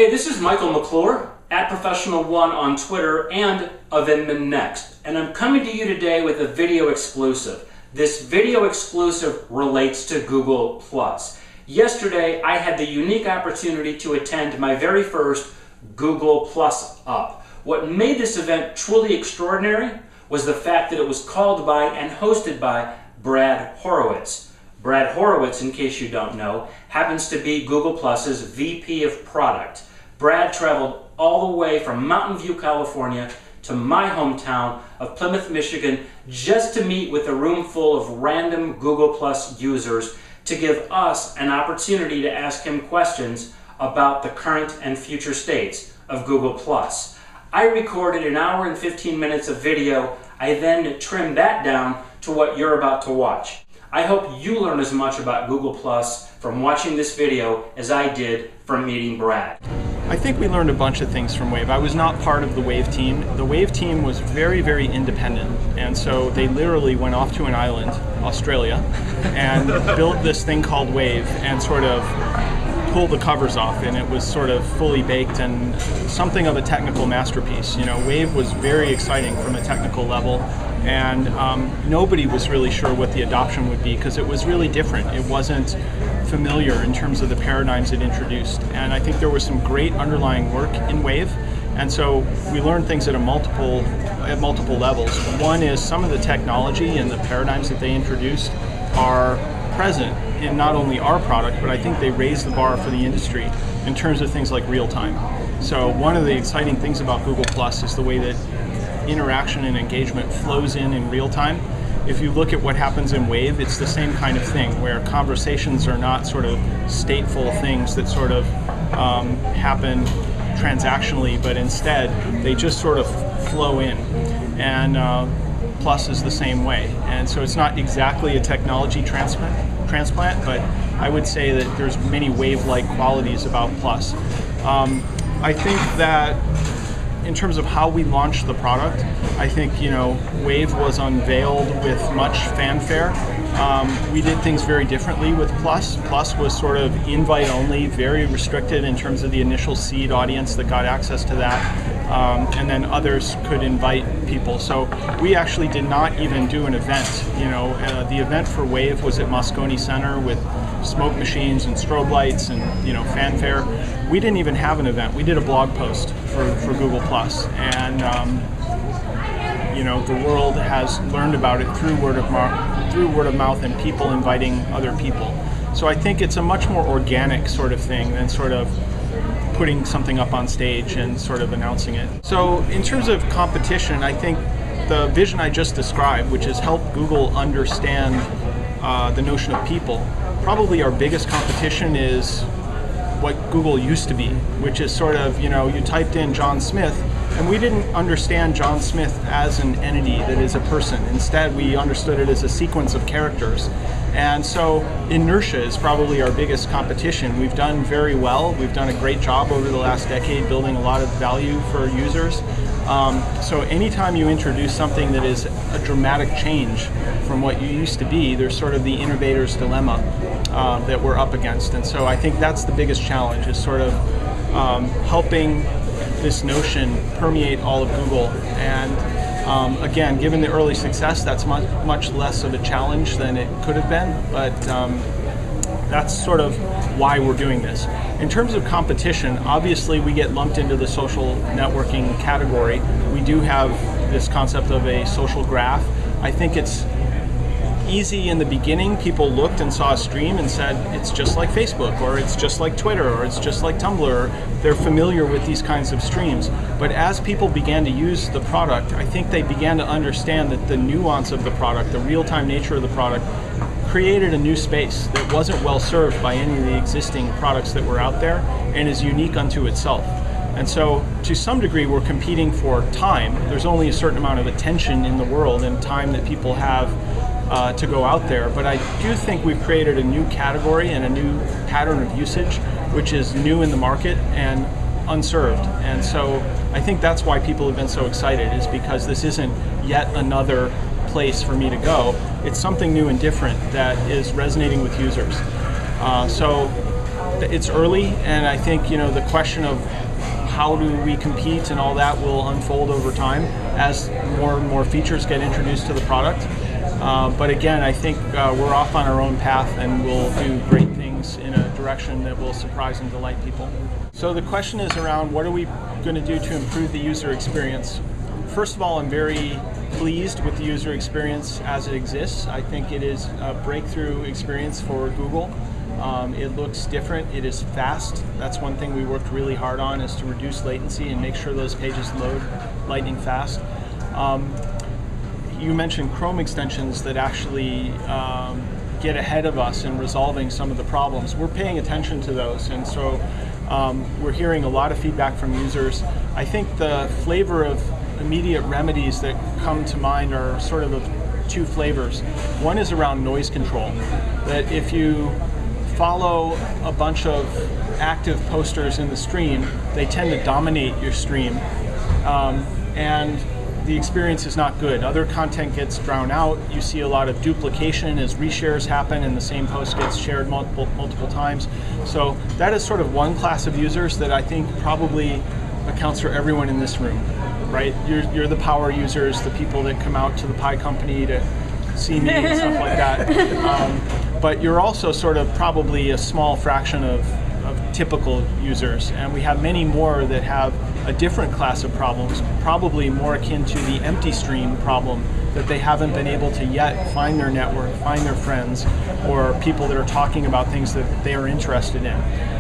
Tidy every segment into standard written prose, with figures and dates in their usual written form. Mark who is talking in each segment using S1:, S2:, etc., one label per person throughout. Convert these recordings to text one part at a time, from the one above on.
S1: Hey, this is Michael McClure, at Professional1 on Twitter and of Inman Next. And I'm coming to you today with a video exclusive. This video exclusive relates to Google+. Yesterday, I had the unique opportunity to attend my very first Google+ Up. What made this event truly extraordinary was the fact that it was called by and hosted by Brad Horowitz. Brad Horowitz, in case you don't know, happens to be Google+'s VP of Product. Brad traveled all the way from Mountain View, California to my hometown of Plymouth, Michigan, just to meet with a room full of random Google+ users to give us an opportunity to ask him questions about the current and future states of Google+. I recorded an hour and 15 minutes of video. I then trimmed that down to what you're about to watch. I hope you learn as much about Google+ from watching this video as I did from meeting Brad.
S2: I think we learned a bunch of things from Wave. I was not part of the Wave team. The Wave team was very, very independent, and so they literally went off to an island, Australia, and built this thing called Wave and sort of pulled the covers off, and it was sort of fully baked and something of a technical masterpiece. You know, Wave was very exciting from a technical level, and nobody was really sure what the adoption would be because it was really different. It wasn't familiar in terms of the paradigms it introduced, and I think there was some great underlying work in Wave, and so we learned things at multiple levels. One is some of the technology and the paradigms that they introduced are present in not only our product, but I think they raised the bar for the industry in terms of things like real time. So one of the exciting things about Google+ is the way that interaction and engagement flows in real time. If you look at what happens in Wave, it's the same kind of thing where conversations are not sort of stateful things that sort of happen transactionally, but instead they just sort of flow in. And Plus is the same way. And so it's not exactly a technology transplant, but I would say that there's many Wave-like qualities about Plus. I think that in terms of how we launched the product, I think, you know, Wave was unveiled with much fanfare. We did things very differently with Plus. Plus was sort of invite only, very restricted in terms of the initial seed audience that got access to that, and then others could invite people. So we actually did not even do an event. You know, the event for Wave was at Moscone Center with smoke machines and strobe lights and, you know, fanfare. We didn't even have an event. We did a blog post for Google+, and you know, the world has learned about it through word of mouth and people inviting other people. So I think it's a much more organic sort of thing than sort of putting something up on stage and sort of announcing it. So in terms of competition, I think the vision I just described, which is help Google understand the notion of people, probably our biggest competition is what Google used to be, which is sort of, you know, you typed in John Smith, and we didn't understand John Smith as an entity that is a person. Instead, we understood it as a sequence of characters. And so inertia is probably our biggest competition. We've done very well. We've done a great job over the last decade building a lot of value for users. So anytime you introduce something that is a dramatic change from what you used to be, there's sort of the innovator's dilemma that we're up against. And so I think that's the biggest challenge, is sort of helping this notion permeate all of Google. And again, given the early success, that's much less of a challenge than it could have been, but that's sort of why we're doing this. In terms of competition, obviously we get lumped into the social networking category. We do have this concept of a social graph. I think it's easy in the beginning. People looked and saw a stream and said, it's just like Facebook, or it's just like Twitter, or it's just like Tumblr. They're familiar with these kinds of streams. But as people began to use the product, I think they began to understand that the nuance of the product, the real-time nature of the product, created a new space that wasn't well served by any of the existing products that were out there and is unique unto itself. And so to some degree we're competing for time. There's only a certain amount of attention in the world and time that people have to go out there, but I do think we've created a new category and a new pattern of usage which is new in the market and unserved. And so I think that's why people have been so excited, is because this isn't yet another place for me to go. It's something new and different that is resonating with users. So it's early, and I think the question of how do we compete and all that will unfold over time as more and more features get introduced to the product. But again, I think we're off on our own path, and we'll do great things in a direction that will surprise and delight people. So the question is around what are we going to do to improve the user experience? First of all, I'm very pleased with the user experience as it exists. I think it is a breakthrough experience for Google. It looks different, it is fast. That's one thing we worked really hard on, is to reduce latency and make sure those pages load lightning fast. You mentioned Chrome extensions that actually get ahead of us in resolving some of the problems. We're paying attention to those, and so we're hearing a lot of feedback from users. I think the flavor of immediate remedies that come to mind are sort of two flavors. One is around noise control, that if you follow a bunch of active posters in the stream, they tend to dominate your stream, and the experience is not good. Other content gets drowned out. You see a lot of duplication as reshares happen and the same post gets shared multiple times. So that is sort of one class of users that I think probably accounts for everyone in this room, right? You're the power users, the people that come out to the pie company to see me and stuff like that. But you're also sort of probably a small fraction of typical users, and we have many more that have a different class of problems, probably more akin to the empty stream problem, that they haven't been able to yet find their network, find their friends, or people that are talking about things that they are interested in.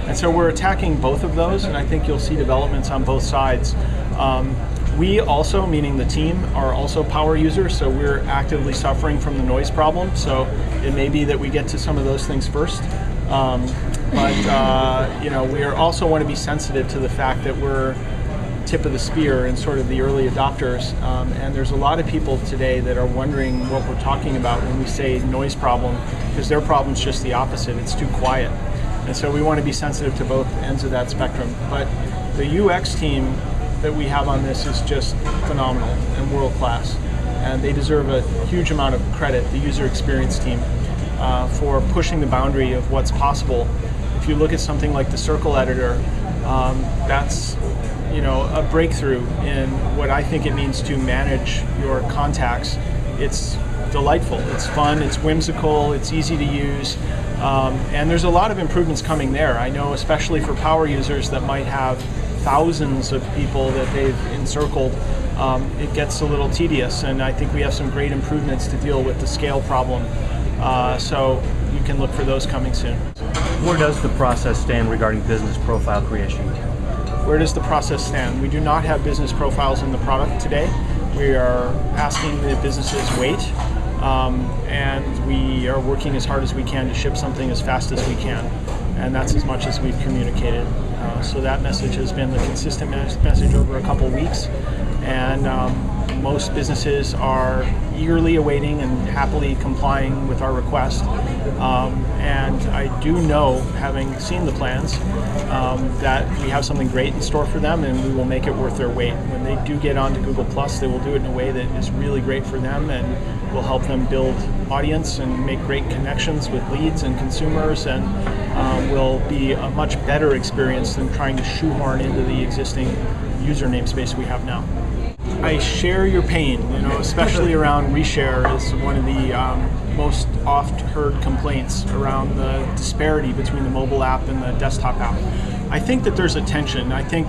S2: And so we're attacking both of those, and I think you'll see developments on both sides. We also, meaning the team, are also power users, so we're actively suffering from the noise problem, so it may be that we get to some of those things first. But we also want to be sensitive to the fact that we're tip of the spear and sort of the early adopters, and there's a lot of people today that are wondering what we're talking about when we say noise problem, because their problem's just the opposite, it's too quiet. And so we want to be sensitive to both ends of that spectrum. But the UX team that we have on this is just phenomenal and world class, and they deserve a huge amount of credit, the user experience team, for pushing the boundary of what's possible. If you look at something like the Circle editor, that's a breakthrough in what I think it means to manage your contacts. It's delightful, it's fun, it's whimsical, it's easy to use, and there's a lot of improvements coming there. I know, especially for power users that might have thousands of people that they've encircled, it gets a little tedious, and I think we have some great improvements to deal with the scale problem. So you can look for those coming soon.
S3: Where does the process stand regarding business profile creation?
S2: Where does the process stand? We do not have business profiles in the product today. We are asking the businesses wait, and we are working as hard as we can to ship something as fast as we can. And that's as much as we've communicated. So that message has been the consistent message over a couple weeks, and most businesses are eagerly awaiting and happily complying with our request. And I do know, having seen the plans, that we have something great in store for them, and we will make it worth their wait. When they do get onto Google+, they will do it in a way that is really great for them and will help them build audience and make great connections with leads and consumers, and will be a much better experience than trying to shoehorn into the existing user namespace we have now. I share your pain, especially around reshare is one of the most oft heard complaints around the disparity between the mobile app and the desktop app. I think that there's a tension. I think,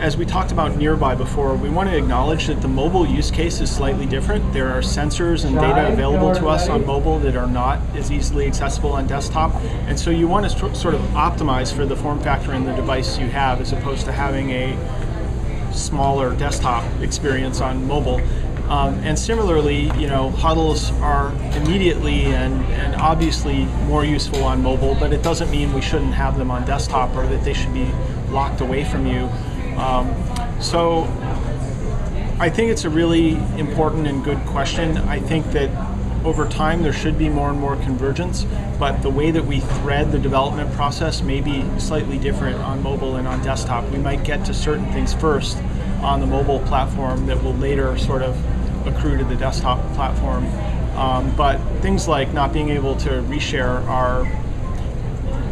S2: as we talked about nearby before, we want to acknowledge that the mobile use case is slightly different. There are sensors and data available to us on mobile that are not as easily accessible on desktop. And so you want to sort of optimize for the form factor in the device you have, as opposed to having a smaller desktop experience on mobile. And similarly, huddles are immediately and obviously more useful on mobile, but it doesn't mean we shouldn't have them on desktop or that they should be locked away from you. So I think it's a really important and good question. I think that over time there should be more and more convergence, but the way that we thread the development process may be slightly different on mobile and on desktop. We might get to certain things first on the mobile platform that will later sort of accrue to the desktop platform. But things like not being able to reshare are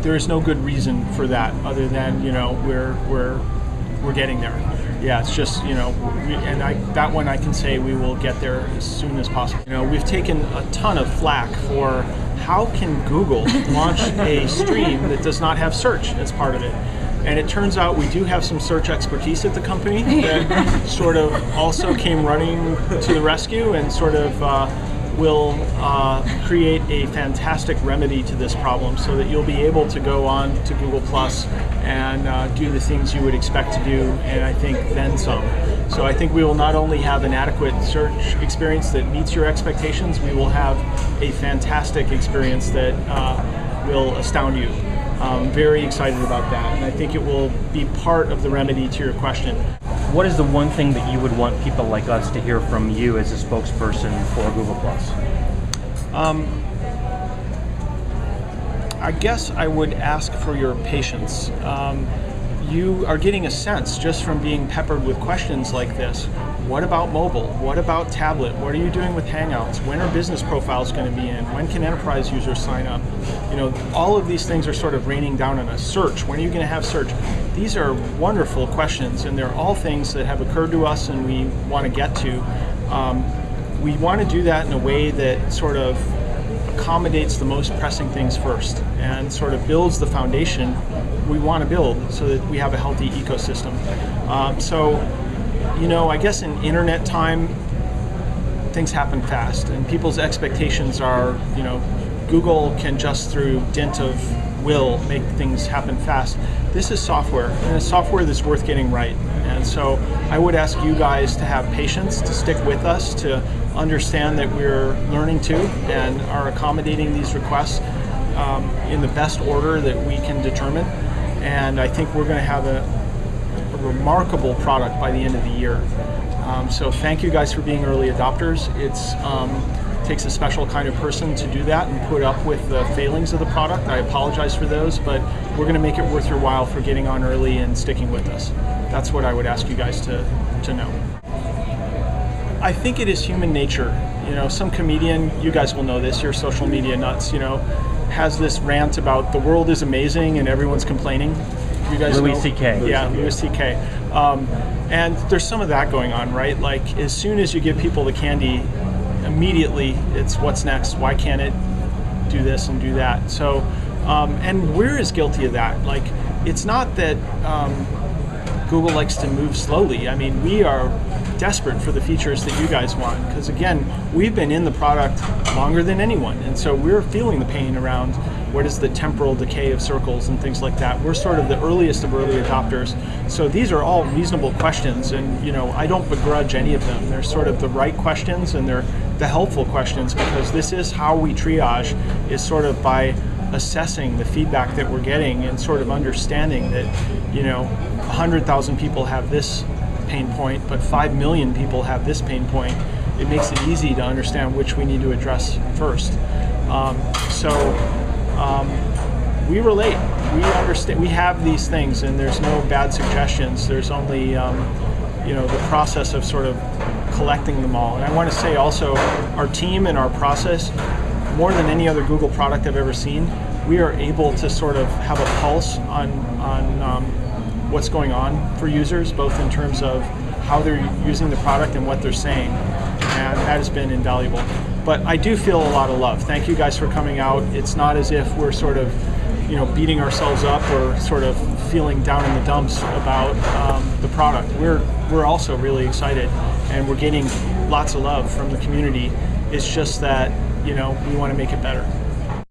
S2: there is no good reason for that other than, you know, we're getting there. Yeah, it's just, you know, that one I can say we will get there as soon as possible. You know, we've taken a ton of flack for how can Google launch a stream that does not have search as part of it. And it turns out we do have some search expertise at the company that sort of also came running to the rescue and sort of will create a fantastic remedy to this problem so that you'll be able to go on to Google Plus and do the things you would expect to do, and I think then some. So I think we will not only have an adequate search experience that meets your expectations, we will have a fantastic experience that will astound you. I'm very excited about that, and I think it will be part of the remedy to your question.
S3: What is the one thing that you would want people like us to hear from you as a spokesperson for Google+?
S2: I guess I would ask for your patience. You are getting a sense just from being peppered with questions like this. What about mobile? What about tablet? What are you doing with Hangouts? When are business profiles going to be in? When can enterprise users sign up? You know, all of these things are sort of raining down on us. Search, when are you going to have search? These are wonderful questions, and they're all things that have occurred to us and we want to get to. We want to do that in a way that sort of accommodates the most pressing things first and sort of builds the foundation we want to build so that we have a healthy ecosystem. So, you know, I guess in internet time, things happen fast, and people's expectations are, you know, Google can just through dint of will make things happen fast. This is software, and it's software that's worth getting right. And so I would ask you guys to have patience, to stick with us, to understand that we're learning too and are accommodating these requests in the best order that we can determine. And I think we're going to have a remarkable product by the end of the year. So thank you guys for being early adopters. It takes a special kind of person to do that and put up with the failings of the product. I apologize for those, but we're going to make it worth your while for getting on early and sticking with us. That's what I would ask you guys to know. I think it is human nature. You know, some comedian, you guys will know this, you're social media nuts, you know, has this rant about the world is amazing and everyone's complaining. You guys
S3: Louis
S2: know?
S3: C.K.
S2: Yeah, Louis C.K. And there's some of that going on, right? Like, as soon as you give people the candy, immediately it's what's next? Why can't it do this and do that? So, and we're as guilty of that. Like, it's not that Google likes to move slowly. I mean, we are desperate for the features that you guys want, because again, we've been in the product longer than anyone, and so we're feeling the pain around what is the temporal decay of circles and things like that. We're sort of the earliest of early adopters, so these are all reasonable questions, and you know, I don't begrudge any of them. They're sort of the right questions, and they're the helpful questions, because this is how we triage, is sort of by assessing the feedback that we're getting and sort of understanding that, you know, 100,000 people have this pain point, but 5 million people have this pain point. It makes it easy to understand which we need to address first. We relate, we understand, we have these things, and there's no bad suggestions. There's only, you know, the process of sort of collecting them all. And I want to say also, our team and our process, more than any other Google product I've ever seen, we are able to sort of have a pulse on what's going on for users, both in terms of how they're using the product and what they're saying, and that has been invaluable. But I do feel a lot of love. Thank you guys for coming out. It's not as if we're sort of, you know, beating ourselves up or sort of feeling down in the dumps about the product. We're also really excited, and we're getting lots of love from the community. It's just that, you know, we want to make it better.